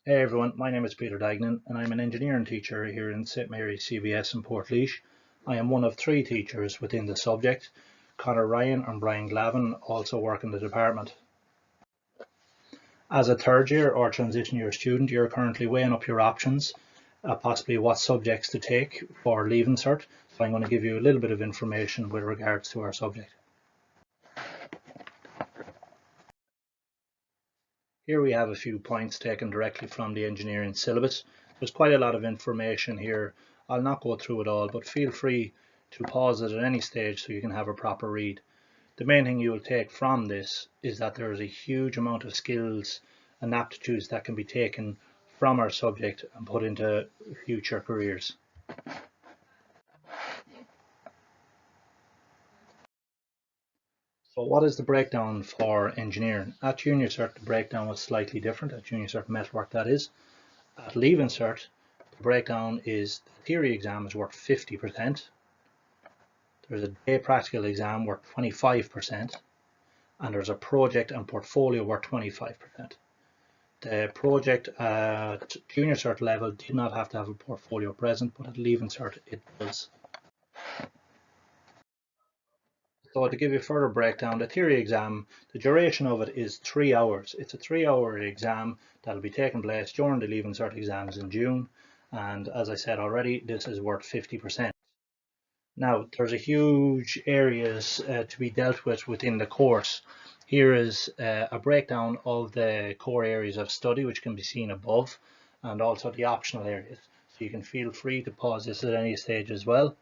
Hey everyone, my name is Peter Dagnan and I'm an engineering teacher here in St Mary's CBS in Portlaoise. I am one of 3 teachers within the subject. Conor Ryan and Brian Glavin also work in the department. As a third year or transition year student, you're currently weighing up your options, possibly what subjects to take for Leaving Cert. So I'm going to give you a little bit of information with regards to our subject. Here we have a few points taken directly from the engineering syllabus. There's quite a lot of information here. I'll not go through it all, but feel free to pause it at any stage so you can have a proper read. The main thing you will take from this is that there is a huge amount of skills and aptitudes that can be taken from our subject and put into future careers. So what is the breakdown for engineering? At Junior Cert, the breakdown was slightly different. At Junior Cert Metalwork, that is. At Leaving Cert, the breakdown is the theory exam is worth 50%. There's a day practical exam worth 25%, and there's a project and portfolio worth 25%. The project at Junior Cert level did not have to have a portfolio present, but at Leaving Cert it does. So to give you a further breakdown, the theory exam, the duration of it is 3 hours. It's a 3-hour exam that will be taking place during the Leaving Cert exams in June. And as I said already, this is worth 50%. Now, there's a huge areas to be dealt with within the course. Here is a breakdown of the core areas of study, which can be seen above, and also the optional areas. So you can feel free to pause this at any stage as well.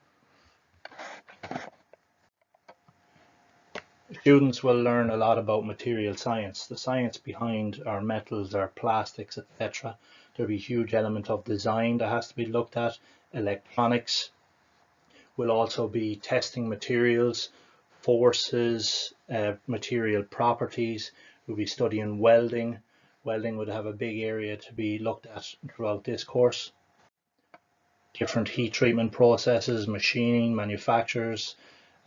Students will learn a lot about material science, the science behind our metals, our plastics, etc. There'll be a huge element of design that has to be looked at. Electronics will also be testing materials, forces, material properties. We'll be studying welding. Welding would have a big area to be looked at throughout this course. Different heat treatment processes, machining, manufacturers,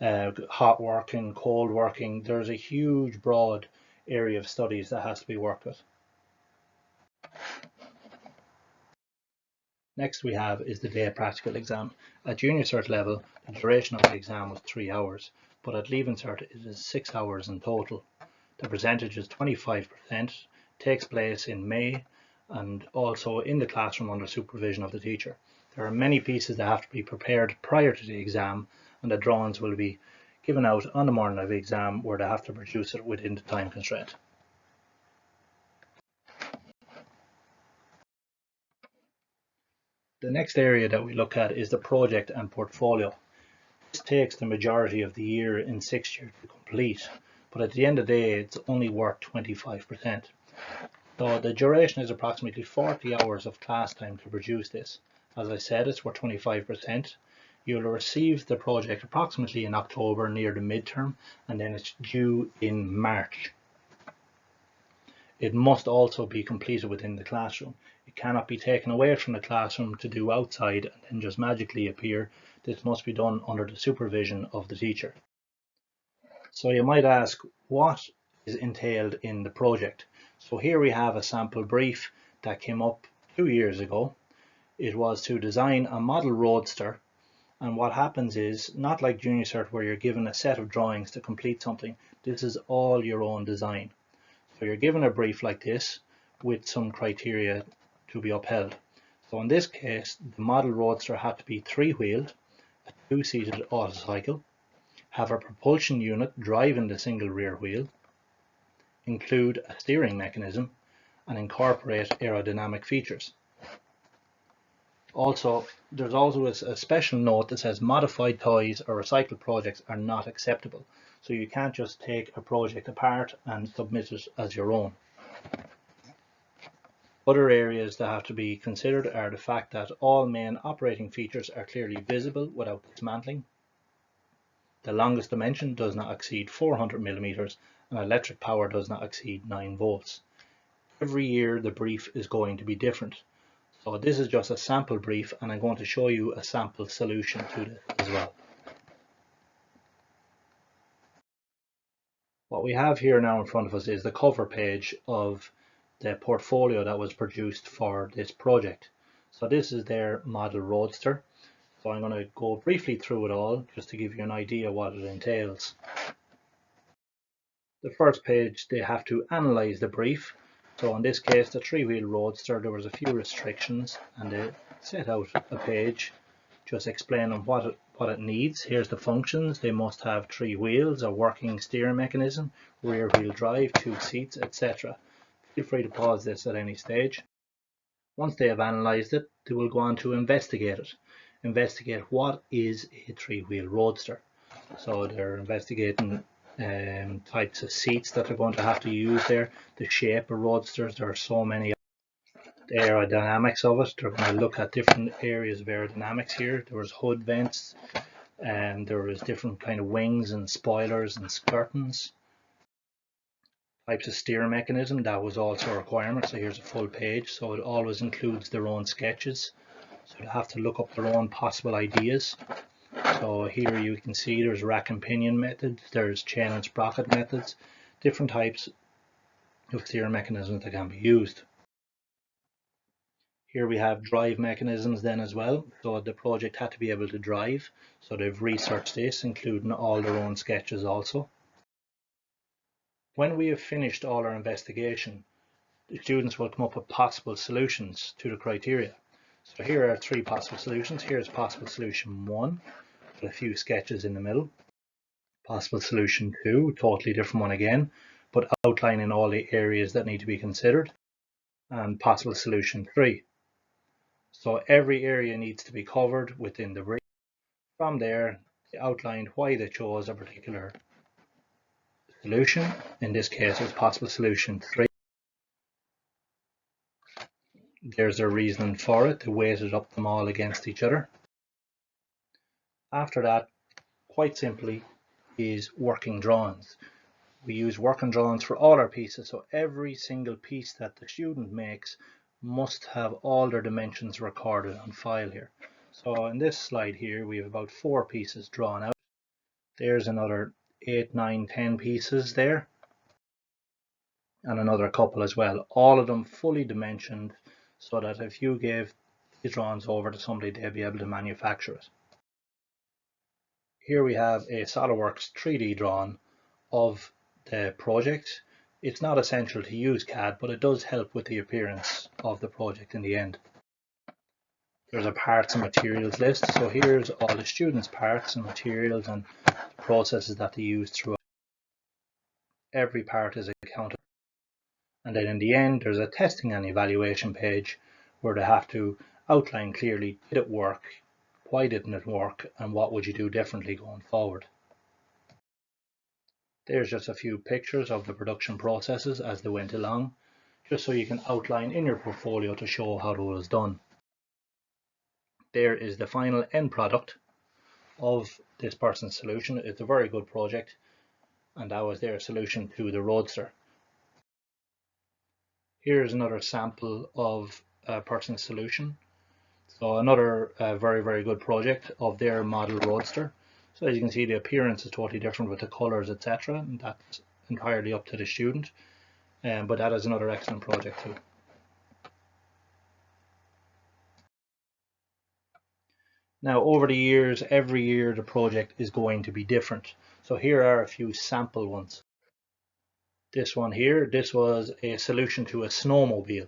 hot working, cold working. There's a huge broad area of studies that has to be worked with. Next we have is the day practical exam. At Junior Cert level, the duration of the exam was 3 hours, but at Leaving Cert it is 6 hours in total. The percentage is 25%, takes place in May and also in the classroom under supervision of the teacher. There are many pieces that have to be prepared prior to the exam, and the drawings will be given out on the morning of the exam where they have to produce it within the time constraint. The next area that we look at is the project and portfolio. This takes the majority of the year in 6th year to complete, but at the end of the day it's only worth 25%. So the duration is approximately 40 hours of class time to produce this. As I said, it's worth 25%. You'll receive the project approximately in October near the midterm, and then it's due in March. It must also be completed within the classroom. It cannot be taken away from the classroom to do outside and then just magically appear. This must be done under the supervision of the teacher. So you might ask, what is entailed in the project? So here we have a sample brief that came up 2 years ago. It was to design a model roadster, and what happens is, not like Junior Cert where you're given a set of drawings to complete something, this is all your own design. So you're given a brief like this with some criteria to be upheld. So in this case, the model roadster had to be 3-wheeled, a 2-seated autocycle, have a propulsion unit driving the single rear wheel, include a steering mechanism, and incorporate aerodynamic features. Also, there's also a special note that says modified toys or recycled projects are not acceptable. So you can't just take a project apart and submit it as your own. Other areas that have to be considered are the fact that all main operating features are clearly visible without dismantling. The longest dimension does not exceed 400 millimeters and electric power does not exceed 9 volts. Every year the brief is going to be different. So this is just a sample brief and I'm going to show you a sample solution to this as well. What we have here now in front of us is the cover page of the portfolio that was produced for this project. So this is their model roadster. So I'm going to go briefly through it all just to give you an idea what it entails. The first page, they have to analyse the brief. So in this case, the three-wheel roadster, there was a few restrictions, and they set out a page just explaining what it needs. Here's the functions. They must have 3 wheels, a working steering mechanism, rear wheel drive, 2 seats, etc. Feel free to pause this at any stage. Once they have analysed it, they will go on to investigate it. Investigate what is a 3-wheel roadster. So they're investigating types of seats that they're going to have to use there, the shape of roadsters. There are so many. The aerodynamics of it. They're going to look at different areas of aerodynamics here. There was hood vents, and there was different kind of wings and spoilers and skirtings. Types of steering mechanism, that was also a requirement. So here's a full page. So it always includes their own sketches. So they have to look up their own possible ideas. So here you can see there's rack and pinion methods, there's chain and sprocket methods, different types of steering mechanisms that can be used. Here we have drive mechanisms then as well. So the project had to be able to drive. So they've researched this, including all their own sketches also. When we have finished all our investigation, the students will come up with possible solutions to the criteria. So here are 3 possible solutions. Here's possible solution 1, with a few sketches in the middle. Possible solution 2, totally different one again, but outlining all the areas that need to be considered. And possible solution 3. So every area needs to be covered within the brief. From there, they outlined why they chose a particular solution. In this case, it was possible solution 3. There's their reasoning for it. They weighted up them all against each other. After that, quite simply, is working drawings. We use working drawings for all our pieces, so every single piece that the student makes must have all their dimensions recorded on file here. So in this slide here, we have about 4 pieces drawn out. There's another 8, 9, 10 pieces there, and another couple as well. All of them fully dimensioned, so that if you gave these drawings over to somebody, they'd be able to manufacture it. Here we have a SOLIDWORKS 3D drawing of the project. It's not essential to use CAD, but it does help with the appearance of the project in the end. There's a parts and materials list. So here's all the students' parts and materials and the processes that they use throughout. Every part is accounted. And then in the end, there's a testing and evaluation page where they have to outline clearly, did it work, why didn't it work, and what would you do differently going forward. There's just a few pictures of the production processes as they went along, just so you can outline in your portfolio to show how it was done. There is the final end product of this person's solution. It's a very good project, and that was their solution to the roadster. Here's another sample of a person's solution. So another very, very good project of their model roadster. So as you can see, the appearance is totally different with the colors, etc. And that's entirely up to the student. But that is another excellent project too. Now, over the years, every year the project is going to be different. So here are a few sample ones. This one here, this was a solution to a snowmobile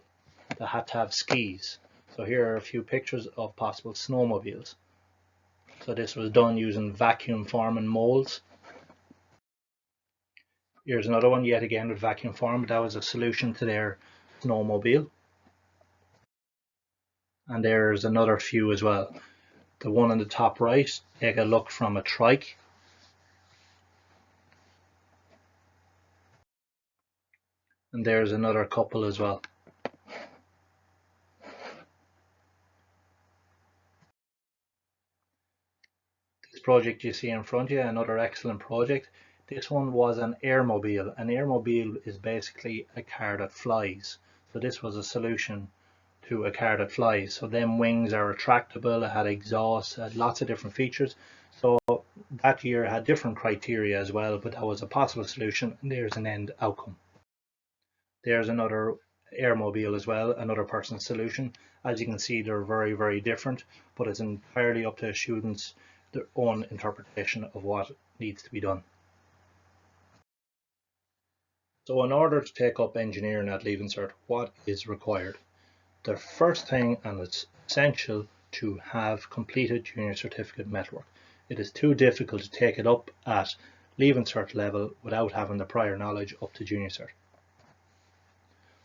that had to have skis. So here are a few pictures of possible snowmobiles. So this was done using vacuum forming molds. Here's another one, yet again with vacuum form. That was a solution to their snowmobile. And there's another few as well. The one on the top right, take a look from a trike. And there's another couple as well. This project you see in front of you, another excellent project. This one was an airmobile. An airmobile is basically a car that flies. So this was a solution to a car that flies. So them wings are retractable, it had exhaust, had lots of different features. So that year had different criteria as well, but that was a possible solution, and there's an end outcome. There's another airmobile as well, another person's solution. As you can see, they're very, very different, but it's entirely up to students' their own interpretation of what needs to be done. So in order to take up engineering at Leaving Cert, what is required? The first thing, and it's essential, to have completed junior certificate metalwork. It is too difficult to take it up at Leaving Cert level without having the prior knowledge up to junior cert.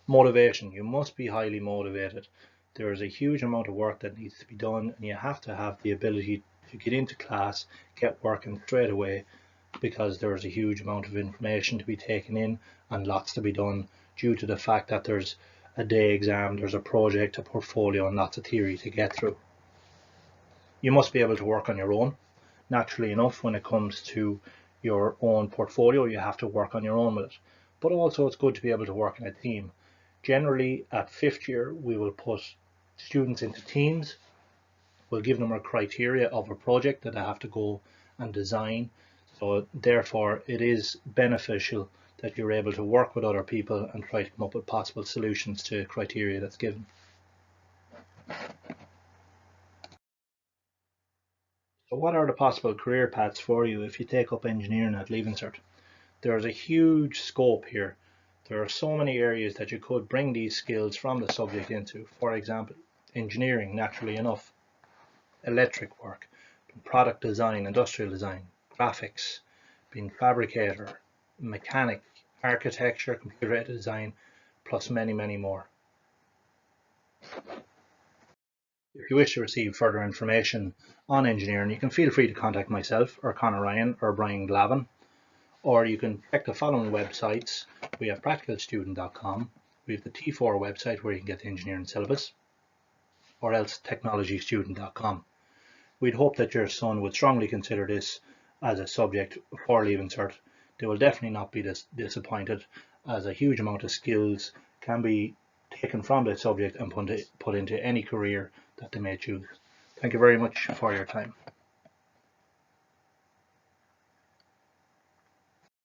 Motivation. You must be highly motivated. There is a huge amount of work that needs to be done, and you have to have the ability to get into class, get working straight away, because there is a huge amount of information to be taken in and lots to be done due to the fact that there's a day exam, there's a project, a portfolio, and lots of theory to get through. You must be able to work on your own. Naturally enough, when it comes to your own portfolio, you have to work on your own with it. But also it's good to be able to work in a team. Generally at 5th year, we will put students into teams. We'll give them a criteria of a project that they have to go and design. So therefore it is beneficial that you're able to work with other people and try to come up with possible solutions to criteria that's given. So what are the possible career paths for you if you take up engineering at Leaving Cert? There's a huge scope here. There are so many areas that you could bring these skills from the subject into. For example, engineering, naturally enough, electric work, product design, industrial design, graphics, being fabricator, mechanic, architecture, computer-aided design, plus many, many more. If you wish to receive further information on engineering, you can feel free to contact myself or Conor Ryan or Brian Glavin, or you can check the following websites. We have practicalstudent.com, we have the T4 website where you can get the engineering syllabus, or else technologystudent.com. We'd hope that your son would strongly consider this as a subject for Leaving Cert. They will definitely not be disappointed, as a huge amount of skills can be taken from the subject and put into any career that they may choose. Thank you very much for your time.